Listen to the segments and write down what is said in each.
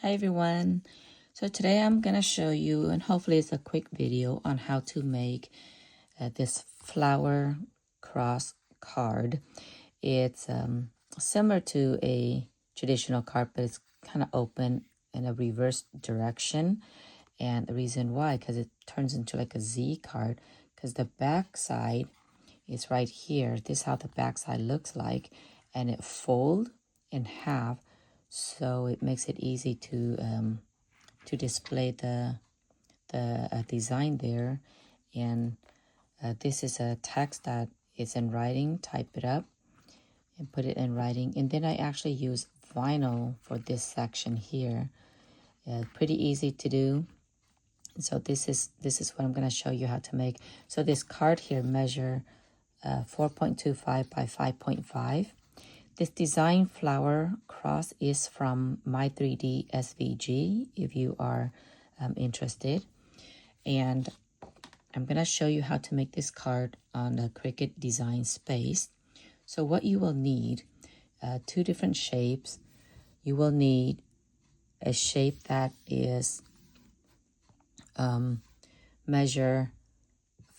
Hi everyone. So today I'm gonna show you, and hopefully it's a quick video on how to make this flower cross card. It's similar to a traditional card, but it's kind of open in a reverse direction. And the reason why, because it turns into like a Z card, because the back side is right here. This is how the back side looks like, and it folds in half, so it makes it easy to display the design there. And this is a text that is in writing. Type it up and put it in writing. And then I actually use vinyl for this section here. Pretty easy to do. So this is what I'm going to show you how to make. So this card here measure 4.25 by 5.5. This design flower cross is from My3D SVG if you are interested. And I'm going to show you how to make this card on the Cricut Design Space. So what you will need, two different shapes. You will need a shape that is measure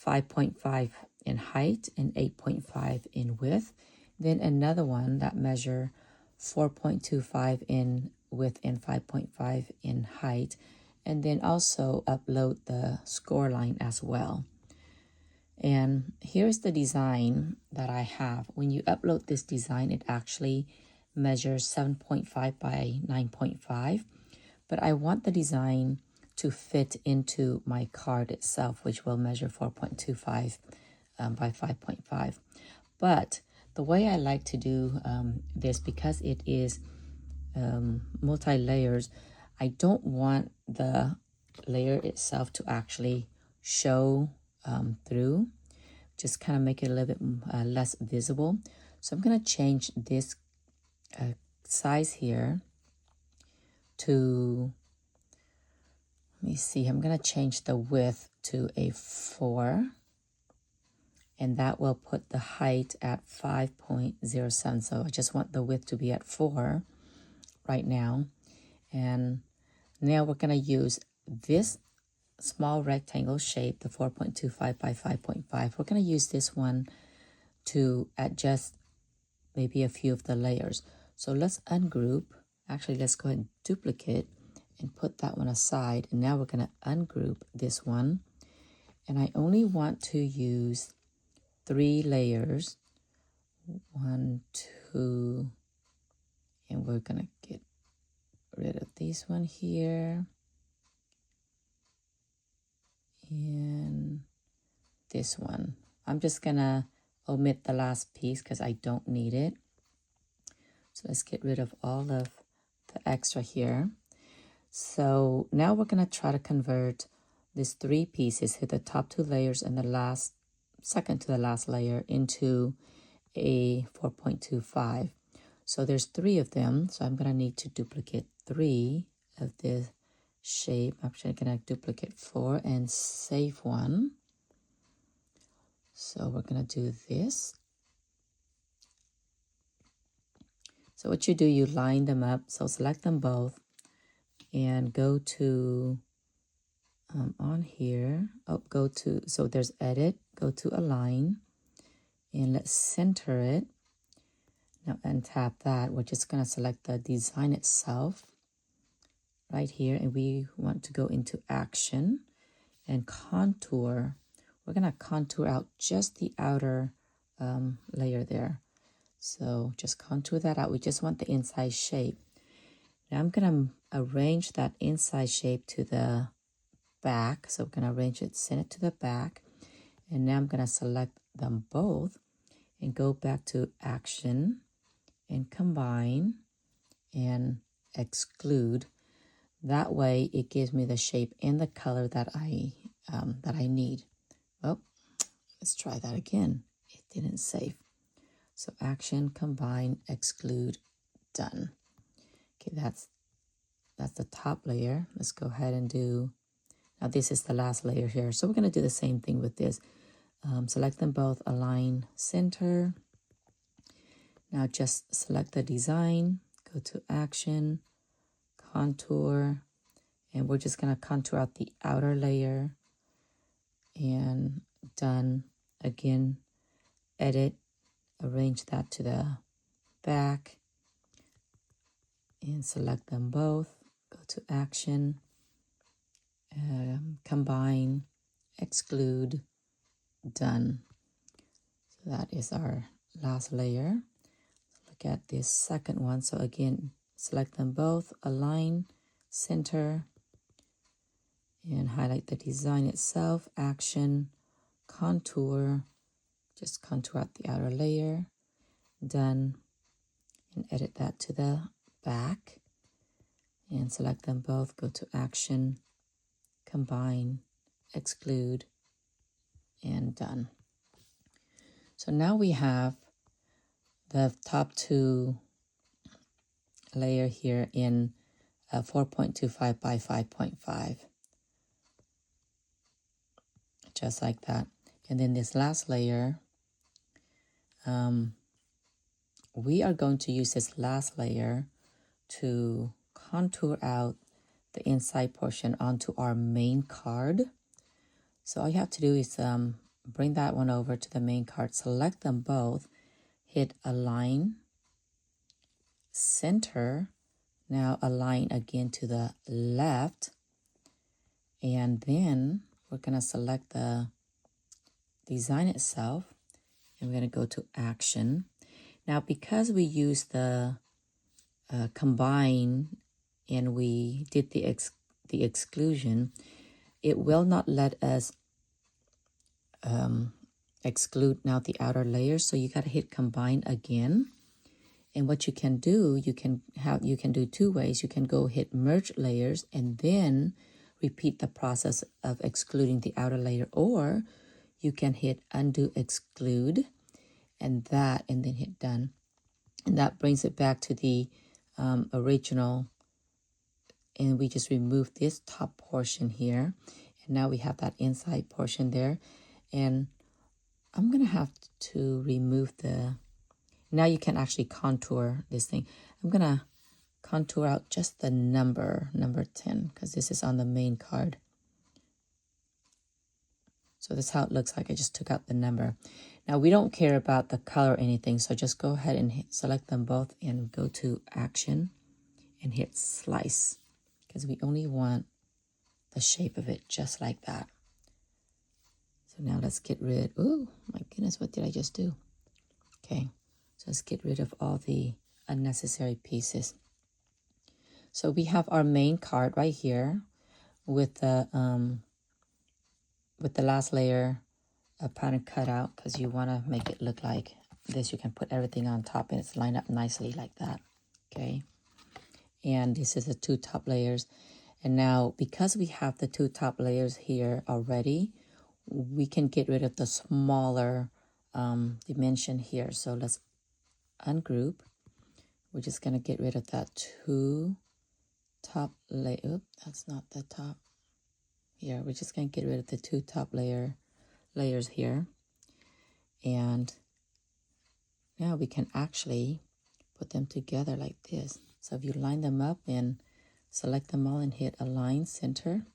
5.5 in height and 8.5 in width. Then another one that measure 4.25 in width and 5.5 in height. And then also upload the score line as well. And here's the design that I have. When you upload this design, it actually measures 7.5 by 9.5. But I want the design to fit into my card itself, which will measure 4.25 by 5.5. But the way I like to do this, because it is multi-layers, I don't want the layer itself to actually show through. Just kind of make it a little bit less visible. So I'm going to change this size here to, let me see, I'm going to change the width to a 4. And that will put the height at 5.07. So I just want the width to be at 4 right now. And now we're going to use this small rectangle shape, the 4.25 by 5.5. We're going to use this one to adjust maybe a few of the layers. So let's ungroup. Actually, let's go ahead and duplicate and put that one aside. And now we're going to ungroup this one. And I only want to use 3 layers. 1, 2, and we're going to get rid of this one here. And this one. I'm just going to omit the last piece because I don't need it. So let's get rid of all of the extra here. So now we're going to try to convert these 3 pieces, hit the top 2 layers and the second to the last layer, into a 4.25. So there's 3 of them. So I'm going to need to duplicate 3 of this shape. I'm actually going to duplicate 4 and save one. So we're going to do this. So what you do, you line them up. So select them both and go to on here. Go to, so there's edit, go to align, and let's center it. Now untap that. We're just going to select the design itself right here, and we want to go into action and contour. We're going to contour out just the outer layer there. So just contour that out. We just want the inside shape. Now I'm going to arrange that inside shape to the back. So we're going to arrange it, send it to the back. And now I'm going to select them both and go back to action and combine and exclude. That way it gives me the shape and the color that I need. Well, let's try that again. It didn't save. So action, combine, exclude, done. Okay, that's the top layer. Let's go ahead and do, now this is the last layer here. So we're going to do the same thing with this. Select them both, align, center. Now just select the design, go to action, contour, and we're just going to contour out the outer layer, and done. Again, edit, arrange that to the back, and select them both. Go to action, combine, exclude, done. So that is our last layer. Look at this second one. So again, select them both, align, center, and highlight the design itself, action, contour, just contour out the outer layer, done, and edit that to the back, and select them both, go to action, combine, exclude, and done. So now we have the top two layer here in 4.25 by 5.5, just like that. And then this last layer, we are going to use this last layer to contour out the inside portion onto our main card. So all you have to do is bring that one over to the main card, select them both, hit align, center, now align again to the left, and then we're going to select the design itself, and we're going to go to action. Now because we use the combine and we did the exclusion, it will not let us exclude now the outer layers. So you got to hit combine again. And what you can do, you can do two ways. You can go hit merge layers and then repeat the process of excluding the outer layer, or you can hit undo exclude and then hit done. And that brings it back to the original, and we just remove this top portion here, and now we have that inside portion there. And I'm gonna have to remove the, now you can actually contour this thing. I'm gonna contour out just the number 10, because this is on the main card. So that's how it looks like. I just took out the number. Now we don't care about the color or anything, so just go ahead and select them both and go to action and hit slice, because we only want the shape of it just like that. So now let's get rid, oh my goodness, what did I just do? Okay, so let's get rid of all the unnecessary pieces. So we have our main card right here with the last layer pattern cut out, because you want to make it look like this. You can put everything on top and it's lined up nicely like that. Okay, and this is the two top layers. And now because we have the two top layers here already, we can get rid of the smaller dimension here. So let's ungroup. We're just going to get rid of that two top layer. Oops, that's not the top. Here, we're just going to get rid of the two top layers here. And now we can actually put them together like this. So if you line them up and select them all and hit align center,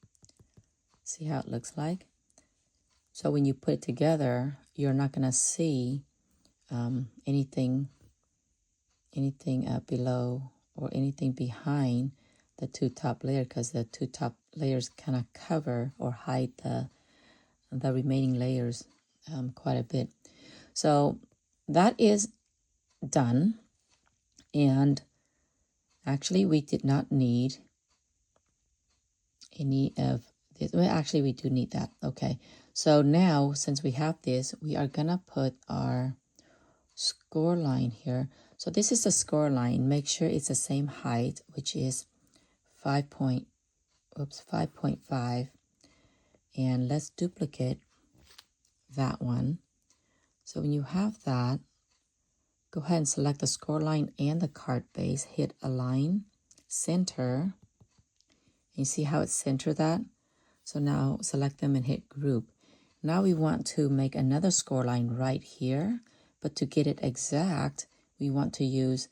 see how it looks like? So when you put it together, you're not going to see anything below or anything behind the two top layers, because the two top layers kind of cover or hide the remaining layers quite a bit. So that is done. And actually we did not need any of this. Well, actually we do need that. Okay, so now since we have this, we are gonna put our score line here. So this is the score line. Make sure it's the same height, which is 5.5, and let's duplicate that one. So when you have that, go ahead and select the score line and the card base, hit align, center. You see how it's centered that? So now select them and hit group. Now we want to make another score line right here, but to get it exact, we want to use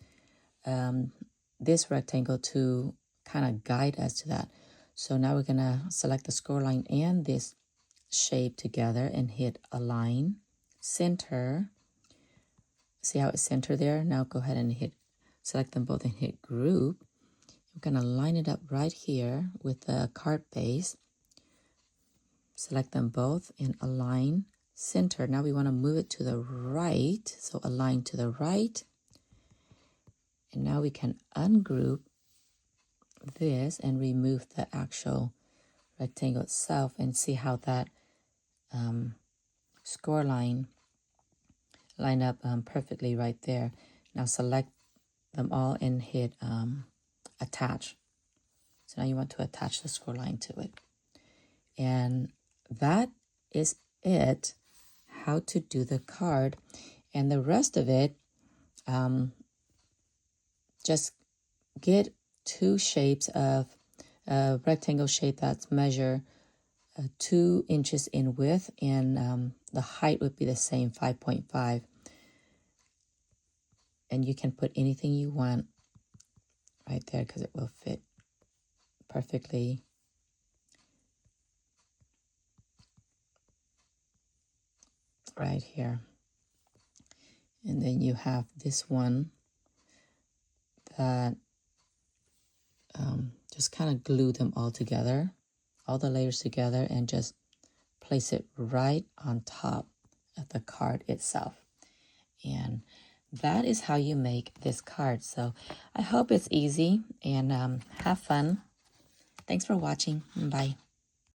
this rectangle to kind of guide us to that. So now we're gonna select the score line and this shape together and hit align, center. See how it's centered there? Now go ahead and select them both and hit group. We're gonna line it up right here with the card base. Select them both and align, center. Now we wanna move it to the right. So align to the right. And now we can ungroup this and remove the actual rectangle itself and see how that score line up perfectly right there. Now select them all and hit attach. So now you want to attach the score line to it. And that is it, how to do the card. And the rest of it, just get two shapes of a rectangle shape that's measure 2 inches in width, and the height would be the same, 5.5. And you can put anything you want right there because it will fit perfectly. Right here. And then you have this one that just kind of glue them all together, all the layers together, and just place it right on top of the card itself. And that is how you make this card. So I hope it's easy, and have fun. Thanks for watching. Bye.